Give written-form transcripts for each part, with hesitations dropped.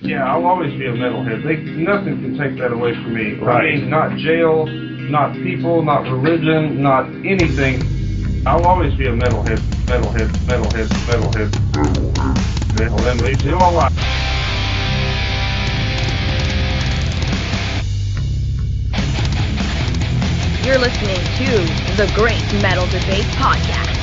Yeah, I'll always be a metalhead. Nothing can take that away from me. Right. I mean, not jail, not people, not religion, not anything. I'll always be a metalhead, metalhead, metalhead, metalhead, metalhead, metalhead, all right. You're listening to the Great Metal Debate Podcast.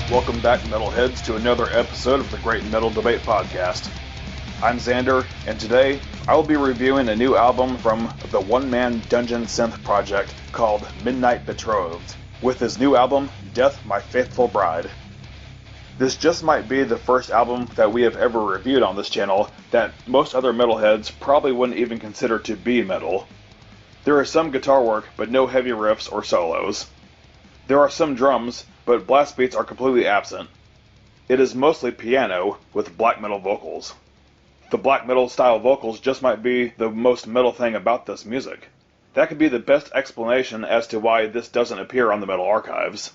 Welcome back, Metalheads, to another episode of the Great Metal Debate Podcast. I'm Xander, and today I will be reviewing a new album from the one-man dungeon synth project called Midnight Betrothed, with his new album, Death My Faithful Bride. This just might be the first album that we have ever reviewed on this channel that most other metalheads probably wouldn't even consider to be metal. There is some guitar work, but no heavy riffs or solos. There are some drums, but blast beats are completely absent. It is mostly piano, with black metal vocals. The black metal style vocals just might be the most metal thing about this music. That could be the best explanation as to why this doesn't appear on the Metal Archives.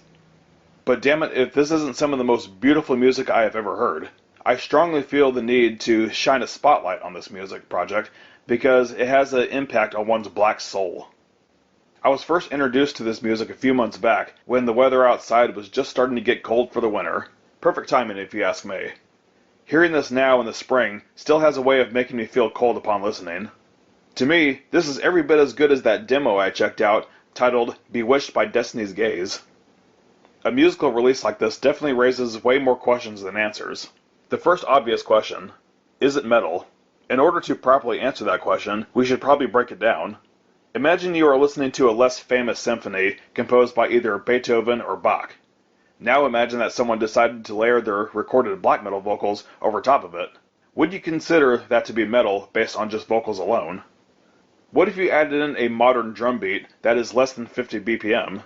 But damn it, if this isn't some of the most beautiful music I have ever heard. I strongly feel the need to shine a spotlight on this music project because it has an impact on one's black soul. I was first introduced to this music a few months back, when the weather outside was just starting to get cold for the winter. Perfect timing if you ask me. Hearing this now in the spring still has a way of making me feel cold upon listening. To me, this is every bit as good as that demo I checked out, titled Bewitched by Destiny's Gaze. A musical release like this definitely raises way more questions than answers. The first obvious question, is it metal? In order to properly answer that question, we should probably break it down. Imagine you are listening to a less famous symphony composed by either Beethoven or Bach. Now imagine that someone decided to layer their recorded black metal vocals over top of it. Would you consider that to be metal based on just vocals alone? What if you added in a modern drum beat that is less than 50 BPM?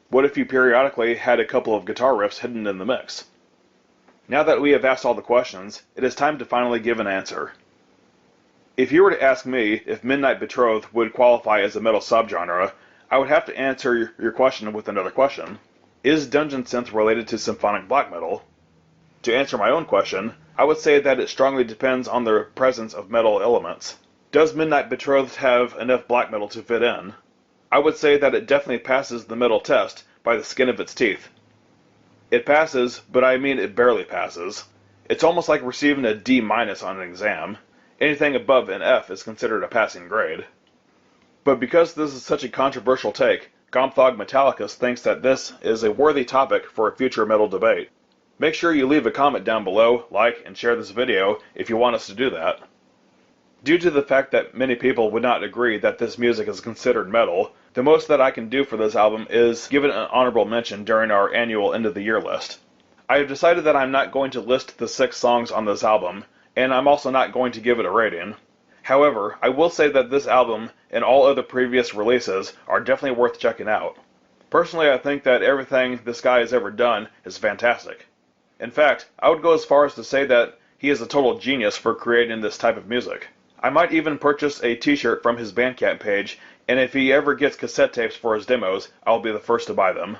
What if you periodically had a couple of guitar riffs hidden in the mix? Now that we have asked all the questions, it is time to finally give an answer. If you were to ask me if Midnight Betrothed would qualify as a metal subgenre, I would have to answer your question with another question. Is dungeon synth related to symphonic black metal? To answer my own question, I would say that it strongly depends on the presence of metal elements. Does Midnight Betrothed have enough black metal to fit in? I would say that it definitely passes the metal test by the skin of its teeth. It passes, but I mean it barely passes. It's almost like receiving a D- on an exam. Anything above an F is considered a passing grade. But because this is such a controversial take, Gomthog Metallicus thinks that this is a worthy topic for a future metal debate. Make sure you leave a comment down below, like, and share this video if you want us to do that. Due to the fact that many people would not agree that this music is considered metal, the most that I can do for this album is give it an honorable mention during our annual end of the year list. I have decided that I'm not going to list the 6 songs on this album, and I'm also not going to give it a rating. However, I will say that this album and all other previous releases are definitely worth checking out. Personally, I think that everything this guy has ever done is fantastic. In fact, I would go as far as to say that he is a total genius for creating this type of music. I might even purchase a t-shirt from his Bandcamp page, and if he ever gets cassette tapes for his demos, I'll be the first to buy them.